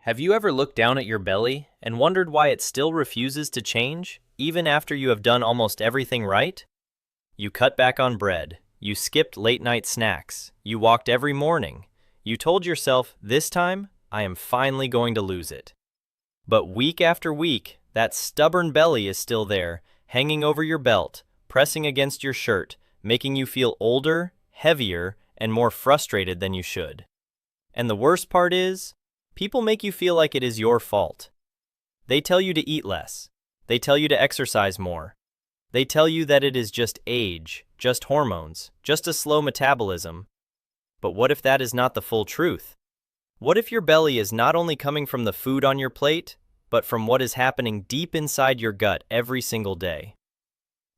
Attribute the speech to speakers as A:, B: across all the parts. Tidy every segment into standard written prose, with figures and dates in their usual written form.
A: Have you ever looked down at your belly and wondered why it still refuses to change, even after you have done almost everything right? You cut back on bread, you skipped late-night snacks, you walked every morning. You told yourself, this time, I am finally going to lose it. But week after week, that stubborn belly is still there, hanging over your belt, pressing against your shirt, making you feel older, heavier, and more frustrated than you should. And the worst part is, people make you feel like it is your fault. They tell you to eat less. They tell you to exercise more. They tell you that it is just age, just hormones, just a slow metabolism. But what if that is not the full truth? What if your belly is not only coming from the food on your plate, but from what is happening deep inside your gut every single day?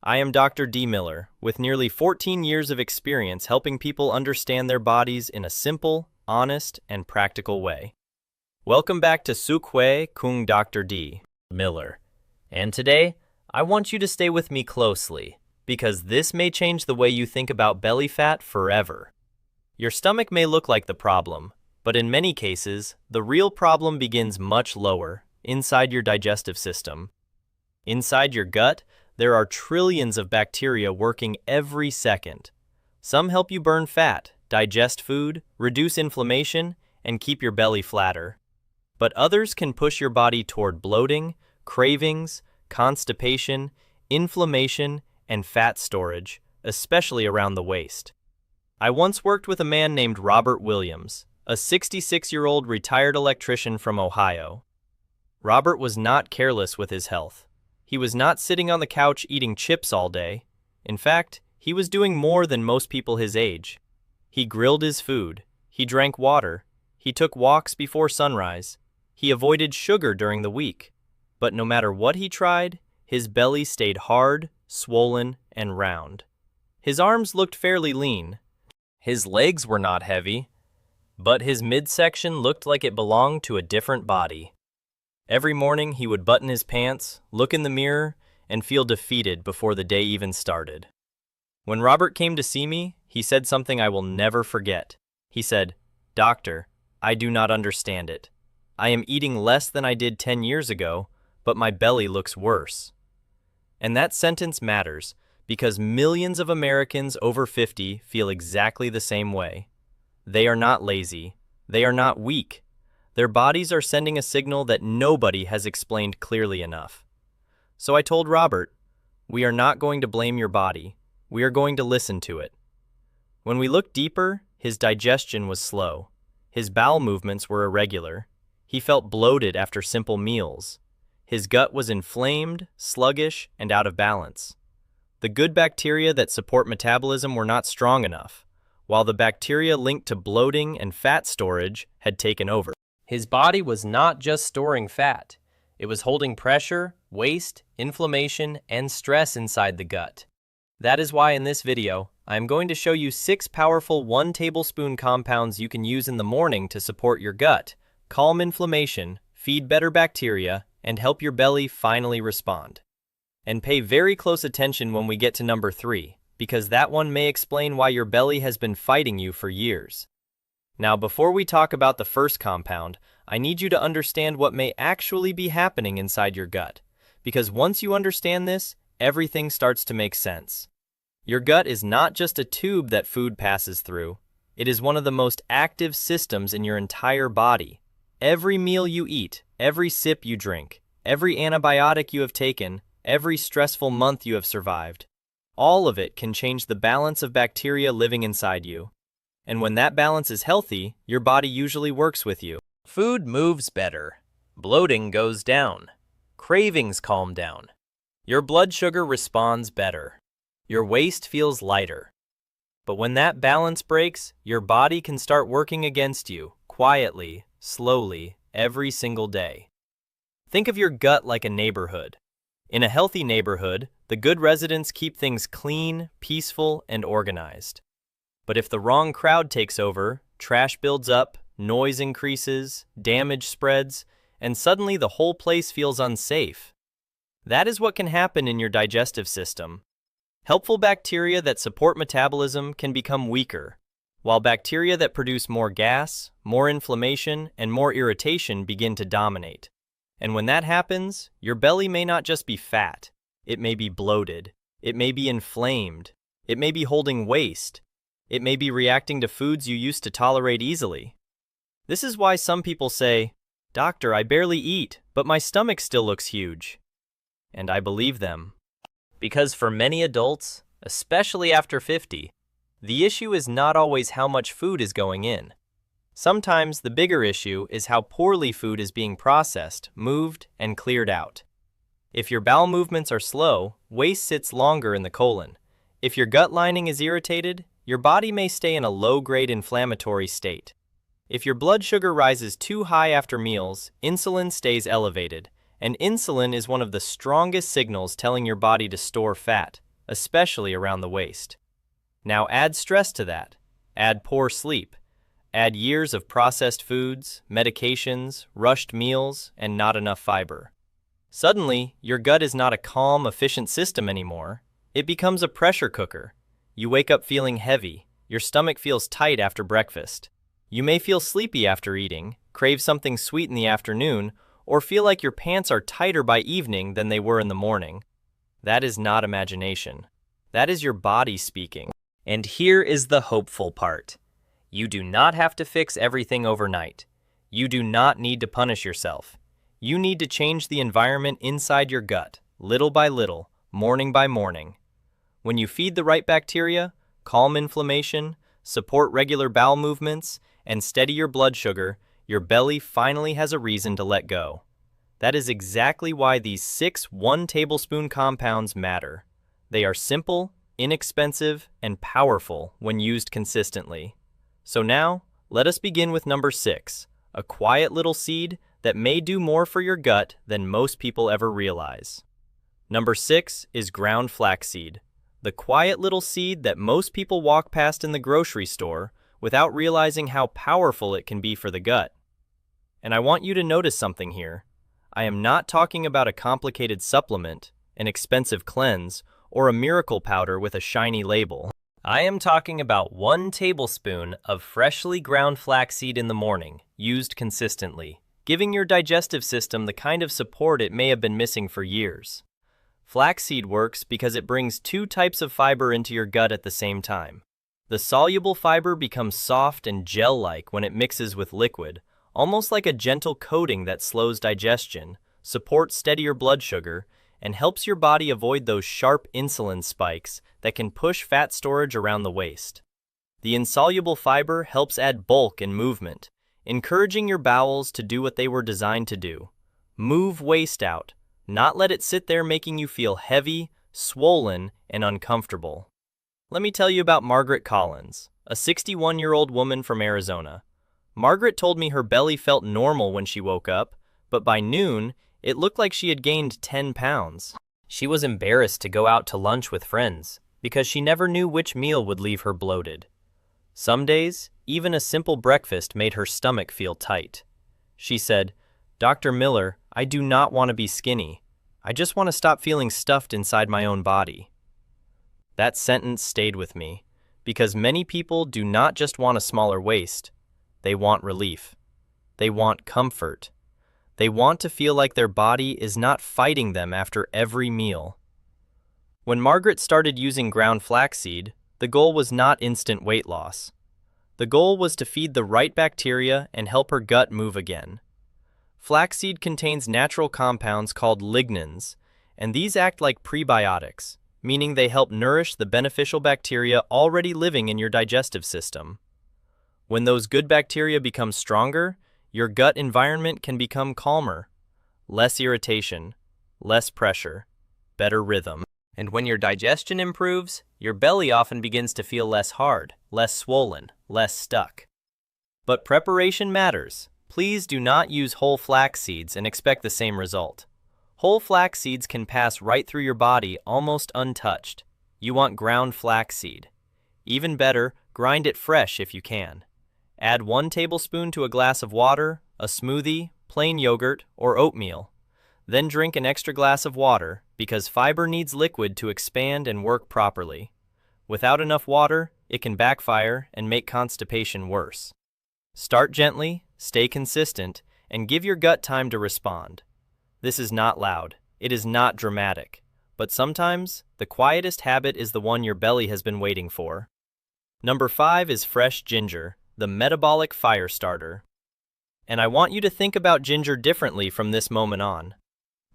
A: I am Dr. D. Miller, with nearly 14 years of experience helping people understand their bodies in a simple, honest, and practical way. Welcome back to Sukwe Kung Dr. D. Miller. And today, I want you to stay with me closely, because this may change the way you think about belly fat forever. Your stomach may look like the problem, but in many cases, the real problem begins much lower, inside your digestive system. Inside your gut, there are trillions of bacteria working every second. Some help you burn fat, digest food, reduce inflammation, and keep your belly flatter. But others can push your body toward bloating, cravings, constipation, inflammation, and fat storage, especially around the waist. I once worked with a man named Robert Williams, a 66-year-old retired electrician from Ohio. Robert was not careless with his health. He was not sitting on the couch eating chips all day. In fact, he was doing more than most people his age. He grilled his food. He drank water. He took walks before sunrise. He avoided sugar during the week. But no matter what he tried, his belly stayed hard, swollen, and round. His arms looked fairly lean. His legs were not heavy, but his midsection looked like it belonged to a different body. Every morning he would button his pants, look in the mirror, and feel defeated before the day even started. When Robert came to see me, he said something I will never forget. He said, "Doctor, I do not understand it. I am eating less than I did 10 years ago, but my belly looks worse." And that sentence matters because millions of Americans over 50 feel exactly the same way. They are not lazy. They are not weak. Their bodies are sending a signal that nobody has explained clearly enough. So I told Robert, we are not going to blame your body. We are going to listen to it. When we looked deeper, his digestion was slow. His bowel movements were irregular. He felt bloated after simple meals. His gut was inflamed, sluggish, and out of balance. The good bacteria that support metabolism were not strong enough, while the bacteria linked to bloating and fat storage had taken over. His body was not just storing fat. It was holding pressure, waste, inflammation, and stress inside the gut. That is why in this video, I am going to show you 6 powerful 1 tablespoon compounds you can use in the morning to support your gut, calm inflammation, feed better bacteria, and help your belly finally respond. And pay very close attention when we get to number 3, because that one may explain why your belly has been fighting you for years. Now, before we talk about the first compound, I need you to understand what may actually be happening inside your gut, because once you understand this, everything starts to make sense. Your gut is not just a tube that food passes through. It is one of the most active systems in your entire body. Every meal you eat, every sip you drink, every antibiotic you have taken, every stressful month you have survived, all of it can change the balance of bacteria living inside you. And when that balance is healthy, your body usually works with you. Food moves better. Bloating goes down. Cravings calm down. Your blood sugar responds better. Your waist feels lighter. But when that balance breaks, your body can start working against you, quietly, slowly, every single day. Think of your gut like a neighborhood. In a healthy neighborhood, the good residents keep things clean, peaceful, and organized. But if the wrong crowd takes over, trash builds up, noise increases, damage spreads, and suddenly the whole place feels unsafe. That is what can happen in your digestive system. Helpful bacteria that support metabolism can become weaker, while bacteria that produce more gas, more inflammation, and more irritation begin to dominate. And when that happens, your belly may not just be fat, it may be bloated, it may be inflamed, it may be holding waste, it may be reacting to foods you used to tolerate easily. This is why some people say, "Doctor, I barely eat, but my stomach still looks huge." And I believe them. Because for many adults, especially after 50, the issue is not always how much food is going in. Sometimes the bigger issue is how poorly food is being processed, moved, and cleared out. If your bowel movements are slow, waste sits longer in the colon. If your gut lining is irritated, your body may stay in a low-grade inflammatory state. If your blood sugar rises too high after meals, insulin stays elevated, and insulin is one of the strongest signals telling your body to store fat, especially around the waist. Now add stress to that. Add poor sleep. Add years of processed foods, medications, rushed meals, and not enough fiber. Suddenly, your gut is not a calm, efficient system anymore. It becomes a pressure cooker. You wake up feeling heavy. Your stomach feels tight after breakfast. You may feel sleepy after eating, crave something sweet in the afternoon, or feel like your pants are tighter by evening than they were in the morning. That is not imagination. That is your body speaking. And here is the hopeful part. You do not have to fix everything overnight. You do not need to punish yourself. You need to change the environment inside your gut, little by little, morning by morning. When you feed the right bacteria, calm inflammation, support regular bowel movements, and steady your blood sugar, your belly finally has a reason to let go. That is exactly why these 6 1-tablespoon compounds matter. They are simple, inexpensive, and powerful when used consistently. So now, let us begin with number 6, a quiet little seed that may do more for your gut than most people ever realize. Number 6 is ground flaxseed, the quiet little seed that most people walk past in the grocery store without realizing how powerful it can be for the gut. And I want you to notice something here. I am not talking about a complicated supplement, an expensive cleanse, or a miracle powder with a shiny label. I am talking about 1 tablespoon of freshly ground flaxseed in the morning, used consistently, giving your digestive system the kind of support it may have been missing for years. Flaxseed works because it brings 2 types of fiber into your gut at the same time. The soluble fiber becomes soft and gel-like when it mixes with liquid, almost like a gentle coating that slows digestion, supports steadier blood sugar, and helps your body avoid those sharp insulin spikes that can push fat storage around the waist. The insoluble fiber helps add bulk and movement, encouraging your bowels to do what they were designed to do. Move waste out, not let it sit there making you feel heavy, swollen, and uncomfortable. Let me tell you about Margaret Collins, a 61-year-old woman from Arizona. Margaret told me her belly felt normal when she woke up, but by noon, it looked like she had gained 10 pounds. She was embarrassed to go out to lunch with friends because she never knew which meal would leave her bloated. Some days, even a simple breakfast made her stomach feel tight. She said, "Dr. Miller, I do not want to be skinny. I just want to stop feeling stuffed inside my own body." That sentence stayed with me because many people do not just want a smaller waist. They want relief. They want comfort. They want to feel like their body is not fighting them after every meal. When Margaret started using ground flaxseed, the goal was not instant weight loss. The goal was to feed the right bacteria and help her gut move again. Flaxseed contains natural compounds called lignans, and these act like prebiotics, meaning they help nourish the beneficial bacteria already living in your digestive system. When those good bacteria become stronger, your gut environment can become calmer, less irritation, less pressure, better rhythm. And when your digestion improves, your belly often begins to feel less hard, less swollen, less stuck. But preparation matters. Please do not use whole flax seeds and expect the same result. Whole flax seeds can pass right through your body almost untouched. You want ground flax seed. Even better, grind it fresh if you can. Add 1 tablespoon to a glass of water, a smoothie, plain yogurt, or oatmeal. Then drink an extra glass of water because fiber needs liquid to expand and work properly. Without enough water, it can backfire and make constipation worse. Start gently, stay consistent, and give your gut time to respond. This is not loud, it is not dramatic, but sometimes the quietest habit is the one your belly has been waiting for. Number 5 is fresh ginger, the metabolic fire starter. And I want you to think about ginger differently from this moment on.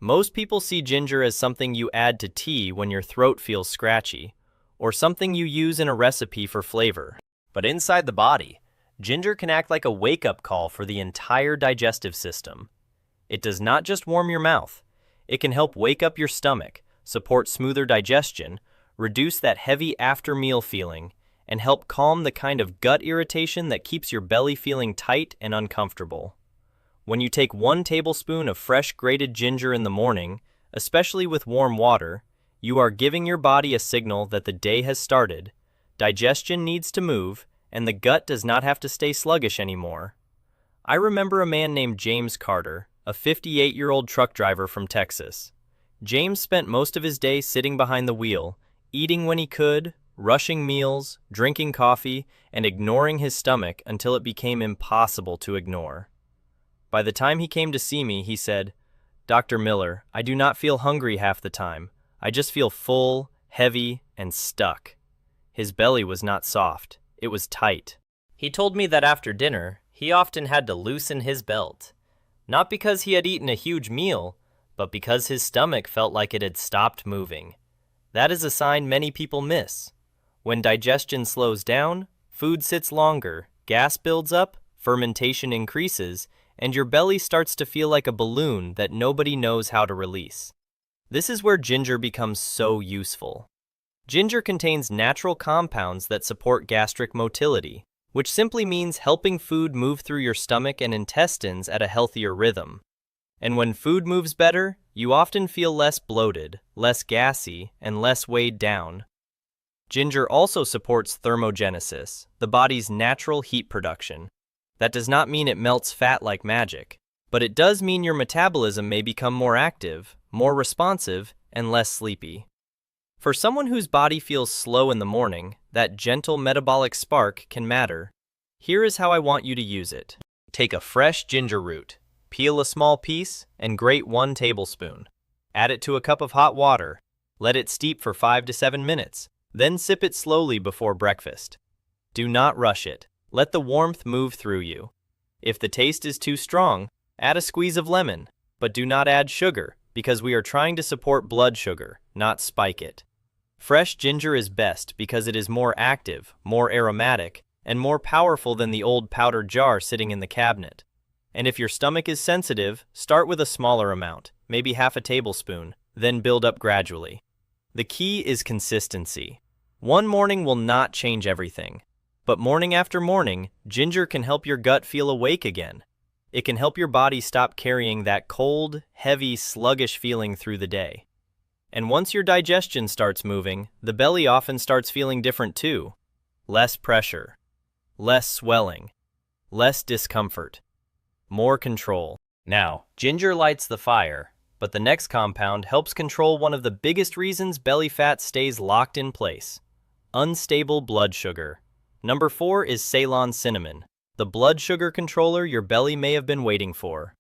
A: Most people see ginger as something you add to tea when your throat feels scratchy, or something you use in a recipe for flavor. But inside the body, ginger can act like a wake-up call for the entire digestive system. It does not just warm your mouth. It can help wake up your stomach, support smoother digestion, reduce that heavy after-meal feeling, and help calm the kind of gut irritation that keeps your belly feeling tight and uncomfortable. When you take 1 tablespoon of fresh grated ginger in the morning, especially with warm water, you are giving your body a signal that the day has started, digestion needs to move, and the gut does not have to stay sluggish anymore. I remember a man named James Carter, a 58-year-old truck driver from Texas. James spent most of his day sitting behind the wheel, eating when he could, rushing meals, drinking coffee, and ignoring his stomach until it became impossible to ignore. By the time he came to see me, he said, "Dr. Miller, I do not feel hungry half the time. I just feel full, heavy, and stuck." His belly was not soft, it was tight. He told me that after dinner, he often had to loosen his belt. Not because he had eaten a huge meal, but because his stomach felt like it had stopped moving. That is a sign many people miss. When digestion slows down, food sits longer, gas builds up, fermentation increases, and your belly starts to feel like a balloon that nobody knows how to release. This is where ginger becomes so useful. Ginger contains natural compounds that support gastric motility, which simply means helping food move through your stomach and intestines at a healthier rhythm. And when food moves better, you often feel less bloated, less gassy, and less weighed down. Ginger also supports thermogenesis, the body's natural heat production. That does not mean it melts fat like magic, but it does mean your metabolism may become more active, more responsive, and less sleepy. For someone whose body feels slow in the morning, that gentle metabolic spark can matter. Here is how I want you to use it. Take a fresh ginger root, peel a small piece, and grate 1 tablespoon. Add it to a cup of hot water. Let it steep for 5 to 7 minutes. Then sip it slowly before breakfast. Do not rush it. Let the warmth move through you. If the taste is too strong, add a squeeze of lemon, but do not add sugar because we are trying to support blood sugar, not spike it. Fresh ginger is best because it is more active, more aromatic, and more powerful than the old powder jar sitting in the cabinet. And if your stomach is sensitive, start with a smaller amount, maybe half a tablespoon, then build up gradually. The key is consistency. One morning will not change everything, but morning after morning, ginger can help your gut feel awake again. It can help your body stop carrying that cold, heavy, sluggish feeling through the day. And once your digestion starts moving, the belly often starts feeling different too. Less pressure, less swelling, less discomfort, more control. Now, ginger lights the fire, but the next compound helps control one of the biggest reasons belly fat stays locked in place: unstable blood sugar. Number 4 is Ceylon cinnamon, the blood sugar controller your belly may have been waiting for.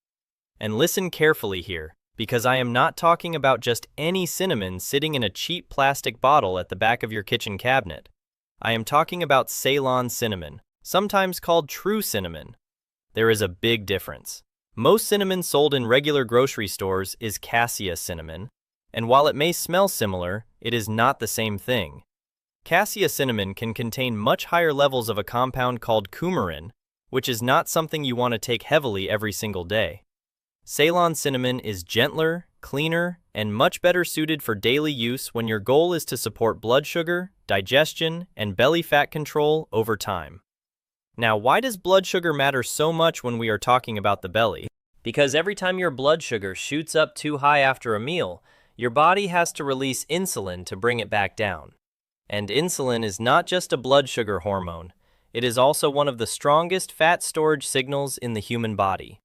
A: And listen carefully here, because I am not talking about just any cinnamon sitting in a cheap plastic bottle at the back of your kitchen cabinet. I am talking about Ceylon cinnamon, sometimes called true cinnamon. There is a big difference. Most cinnamon sold in regular grocery stores is cassia cinnamon, and while it may smell similar, it is not the same thing. Cassia cinnamon can contain much higher levels of a compound called coumarin, which is not something you want to take heavily every single day. Ceylon cinnamon is gentler, cleaner, and much better suited for daily use when your goal is to support blood sugar, digestion, and belly fat control over time. Now, why does blood sugar matter so much when we are talking about the belly? Because every time your blood sugar shoots up too high after a meal, your body has to release insulin to bring it back down. And insulin is not just a blood sugar hormone, it is also one of the strongest fat storage signals in the human body.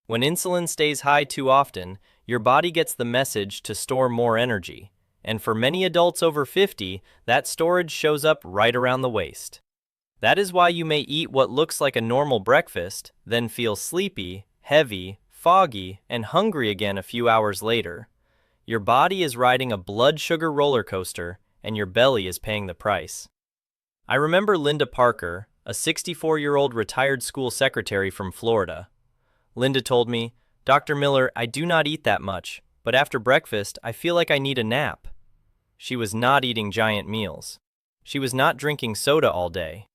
A: When insulin stays high too often, your body gets the message to store more energy. and for many adults over 50, that storage shows up right around the waist. That is why you may eat what looks like a normal breakfast, then feel sleepy, heavy, foggy, and hungry again a few hours later. Your body is riding a blood sugar roller coaster, and your belly is paying the price. I remember Linda Parker, a 64-year-old retired school secretary from Florida. Linda told me, "Dr. Miller, I do not eat that much, but after breakfast, I feel like I need a nap." She was not eating giant meals. She was not drinking soda all day.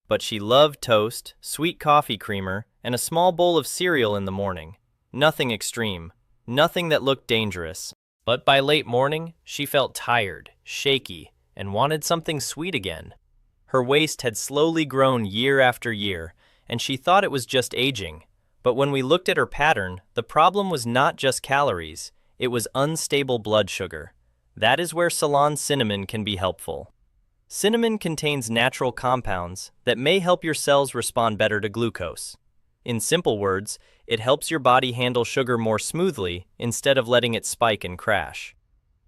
A: But she loved toast, sweet coffee creamer, and a small bowl of cereal in the morning. Nothing extreme, nothing that looked dangerous. But by late morning, she felt tired, shaky, and wanted something sweet again. Her waist had slowly grown year after year, and she thought it was just aging. But when we looked at her pattern, the problem was not just calories, it was unstable blood sugar. That is where Ceylon cinnamon can be helpful. Cinnamon contains natural compounds that may help your cells respond better to glucose. In simple words, it helps your body handle sugar more smoothly instead of letting it spike and crash.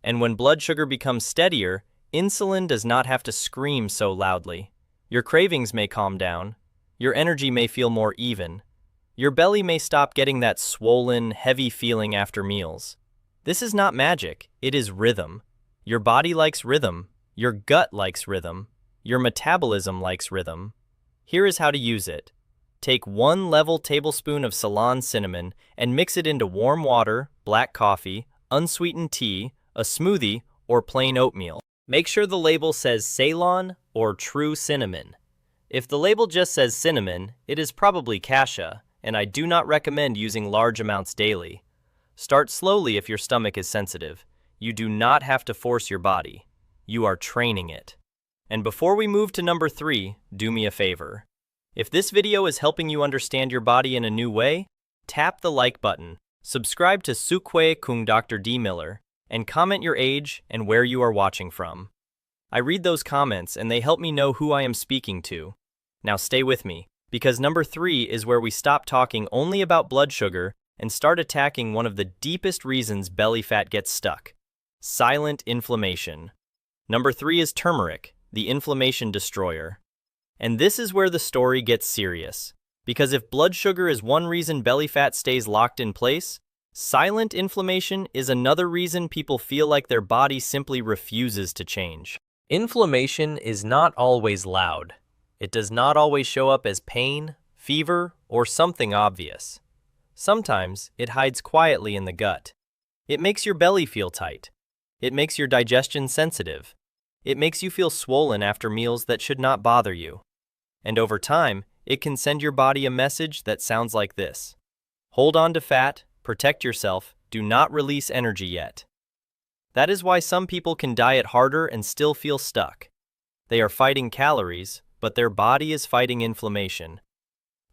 A: And when blood sugar becomes steadier, insulin does not have to scream so loudly. Your cravings may calm down. Your energy may feel more even. Your belly may stop getting that swollen, heavy feeling after meals. This is not magic, it is rhythm. Your body likes rhythm. Your gut likes rhythm. Your metabolism likes rhythm. Here is how to use it. Take 1 level tablespoon of Ceylon cinnamon and mix it into warm water, black coffee, unsweetened tea, a smoothie, or plain oatmeal. Make sure the label says Ceylon or true cinnamon. If the label just says cinnamon, it is probably cassia, and I do not recommend using large amounts daily. Start slowly if your stomach is sensitive. You do not have to force your body. You are training it. And before we move to number 3, do me a favor. If this video is helping you understand your body in a new way, tap the like button, subscribe to Sukwe Kung Dr. D. Miller, and comment your age and where you are watching from. I read those comments and they help me know who I am speaking to. Now stay with me, because number 3 is where we stop talking only about blood sugar and start attacking one of the deepest reasons belly fat gets stuck: silent inflammation. Number 3 is turmeric, the inflammation destroyer. And this is where the story gets serious. Because if blood sugar is one reason belly fat stays locked in place, silent inflammation is another reason people feel like their body simply refuses to change. Inflammation is not always loud. It does not always show up as pain, fever, or something obvious. Sometimes it hides quietly in the gut. It makes your belly feel tight. It makes your digestion sensitive. It makes you feel swollen after meals that should not bother you. And over time, it can send your body a message that sounds like this: hold on to fat, protect yourself, do not release energy yet. That is why some people can diet harder and still feel stuck. They are fighting calories, but their body is fighting inflammation.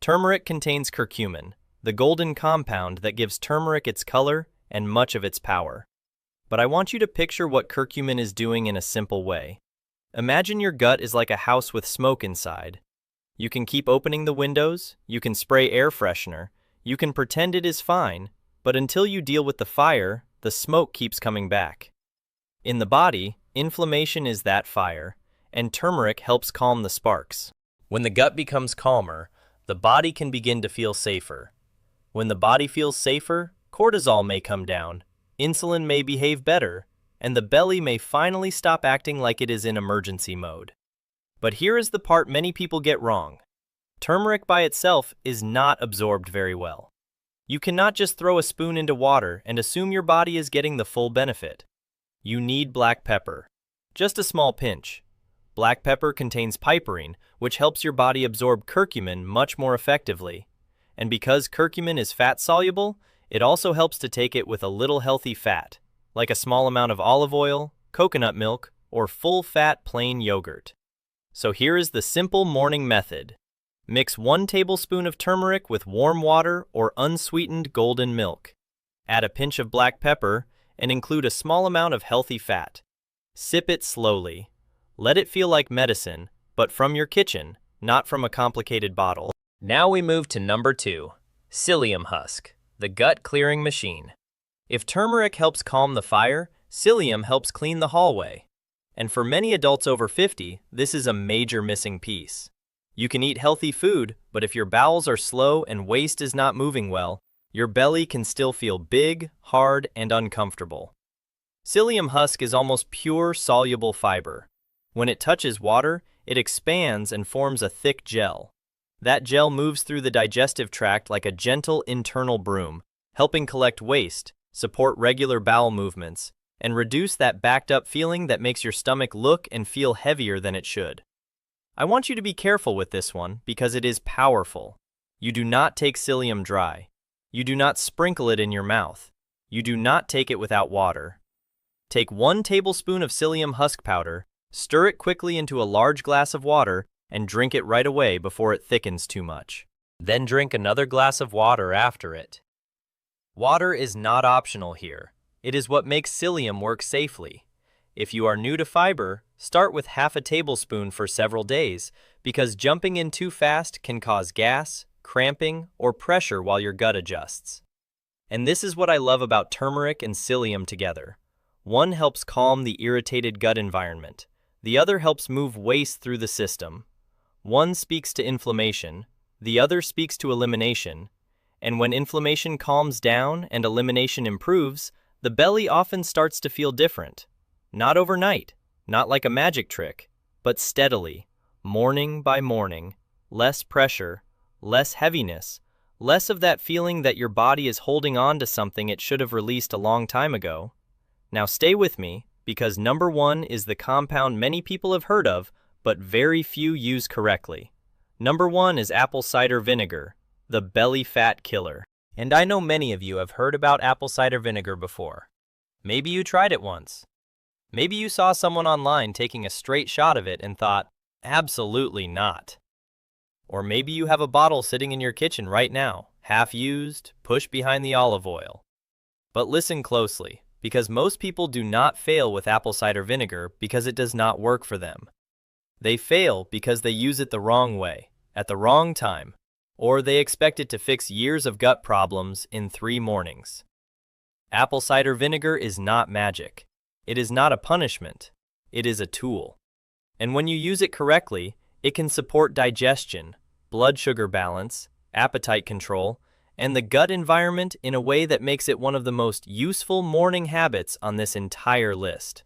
A: Turmeric contains curcumin, the golden compound that gives turmeric its color and much of its power. But I want you to picture what curcumin is doing in a simple way. Imagine your gut is like a house with smoke inside. You can keep opening the windows, you can spray air freshener, you can pretend it is fine, but until you deal with the fire, the smoke keeps coming back. In the body, inflammation is that fire, and turmeric helps calm the sparks. When the gut becomes calmer, the body can begin to feel safer. When the body feels safer, cortisol may come down, insulin may behave better, and the belly may finally stop acting like it is in emergency mode. But here is the part many people get wrong. Turmeric by itself is not absorbed very well. You cannot just throw a spoon into water and assume your body is getting the full benefit. You need black pepper. Just a small pinch. Black pepper contains piperine, which helps your body absorb curcumin much more effectively. And because curcumin is fat-soluble, it also helps to take it with a little healthy fat, like a small amount of olive oil, coconut milk, or full-fat plain yogurt. So here is the simple morning method. Mix 1 tablespoon of turmeric with warm water or unsweetened golden milk. Add a pinch of black pepper and include a small amount of healthy fat. Sip it slowly. Let it feel like medicine, but from your kitchen, not from a complicated bottle. Now we move to number 2, psyllium husk, the gut clearing machine. If turmeric helps calm the fire, Psyllium helps clean the hallway. And for many adults over 50, this is a major missing piece. You can eat healthy food, but if your bowels are slow and waste is not moving well, your belly can still feel big, hard, and uncomfortable. Psyllium husk is almost pure soluble fiber. When it touches water, it expands and forms a thick gel. That gel moves through the digestive tract like a gentle internal broom, helping collect waste, support regular bowel movements, and reduce that backed-up feeling that makes your stomach look and feel heavier than it should. I want you to be careful with this one because it is powerful. You do not take psyllium dry. You do not sprinkle it in your mouth. You do not take it without water. Take 1 tablespoon of psyllium husk powder, stir it quickly into a large glass of water, and drink it right away before it thickens too much. Then drink another glass of water after it. Water is not optional here. It is what makes psyllium work safely. If you are new to fiber, start with half a tablespoon for several days, because jumping in too fast can cause gas, cramping, or pressure while your gut adjusts. And this is what I love about turmeric and psyllium together. One helps calm the irritated gut environment. The other helps move waste through the system. One speaks to inflammation, the other speaks to elimination. And when inflammation calms down and elimination improves, the belly often starts to feel different. Not overnight, not like a magic trick, but steadily, morning by morning, less pressure, less heaviness, less of that feeling that your body is holding on to something it should have released a long time ago. Now stay with me, because number 1 is the compound many people have heard of, but very few use correctly. Number 1 is apple cider vinegar, the belly fat killer. And I know many of you have heard about apple cider vinegar before. Maybe you tried it once. Maybe you saw someone online taking a straight shot of it and thought, absolutely not. Or maybe you have a bottle sitting in your kitchen right now, half used, pushed behind the olive oil. But listen closely, because most people do not fail with apple cider vinegar because it does not work for them. They fail because they use it the wrong way, at the wrong time, or they expect it to fix years of gut problems in 3 mornings. Apple cider vinegar is not magic. It is not a punishment. It is a tool. And when you use it correctly, it can support digestion, blood sugar balance, appetite control, and the gut environment in a way that makes it one of the most useful morning habits on this entire list.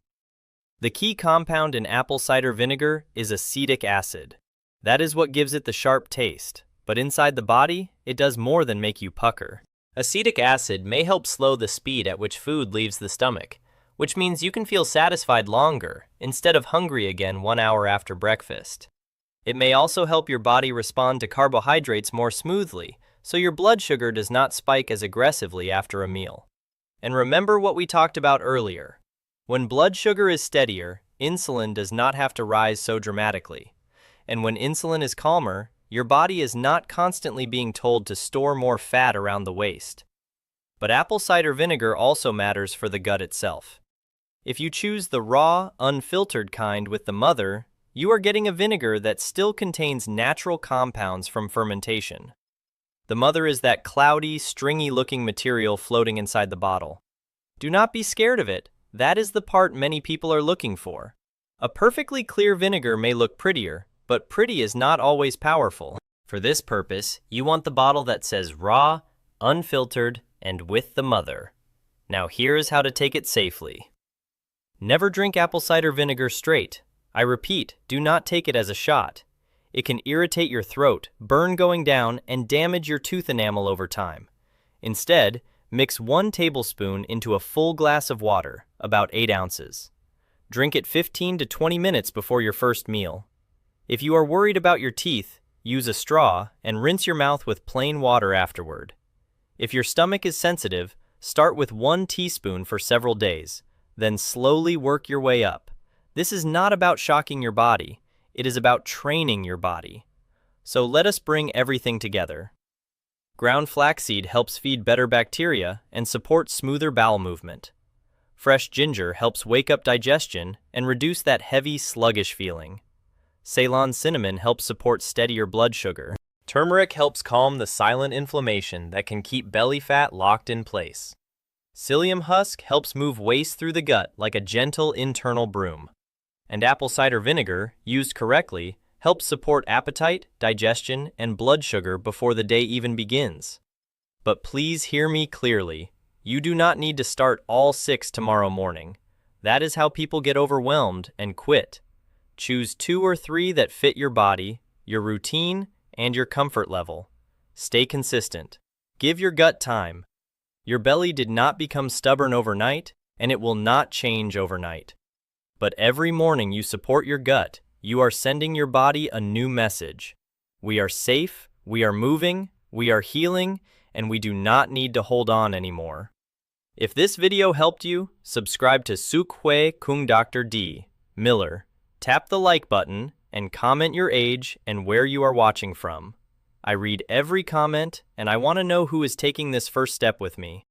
A: The key compound in apple cider vinegar is acetic acid. That is what gives it the sharp taste, but inside the body, it does more than make you pucker. Acetic acid may help slow the speed at which food leaves the stomach, which means you can feel satisfied longer instead of hungry again 1 hour after breakfast. It may also help your body respond to carbohydrates more smoothly, so your blood sugar does not spike as aggressively after a meal. And remember what we talked about earlier. When blood sugar is steadier, insulin does not have to rise so dramatically. And when insulin is calmer, your body is not constantly being told to store more fat around the waist. But apple cider vinegar also matters for the gut itself. If you choose the raw, unfiltered kind with the mother, you are getting a vinegar that still contains natural compounds from fermentation. The mother is that cloudy, stringy-looking material floating inside the bottle. Do not be scared of it. That is the part many people are looking for. A perfectly clear vinegar may look prettier, but pretty is not always powerful. For this purpose, you want the bottle that says raw, unfiltered, and with the mother. Now here is how to take it safely. Never drink apple cider vinegar straight. I repeat, do not take it as a shot. It can irritate your throat, burn going down, and damage your tooth enamel over time. Instead, mix 1 tablespoon into a full glass of water, about 8 ounces. Drink it 15 to 20 minutes before your first meal. If you are worried about your teeth, use a straw and rinse your mouth with plain water afterward. If your stomach is sensitive, start with 1 teaspoon for several days, then slowly work your way up. This is not about shocking your body. It is about training your body. So let us bring everything together. Ground flaxseed helps feed better bacteria and support smoother bowel movement. Fresh ginger helps wake up digestion and reduce that heavy, sluggish feeling. Ceylon cinnamon helps support steadier blood sugar. Turmeric helps calm the silent inflammation that can keep belly fat locked in place. Psyllium husk helps move waste through the gut like a gentle internal broom. And apple cider vinegar, used correctly, helps support appetite, digestion, and blood sugar before the day even begins. But please hear me clearly. You do not need to start all 6 tomorrow morning. That is how people get overwhelmed and quit. Choose 2 or 3 that fit your body, your routine, and your comfort level. Stay consistent. Give your gut time. Your belly did not become stubborn overnight, and it will not change overnight. But every morning you support your gut, you are sending your body a new message. We are safe, we are moving, we are healing, and we do not need to hold on anymore. If this video helped you, subscribe to Suk Hui Kung Dr. D. Miller. Tap the like button and comment your age and where you are watching from. I read every comment and I want to know who is taking this first step with me.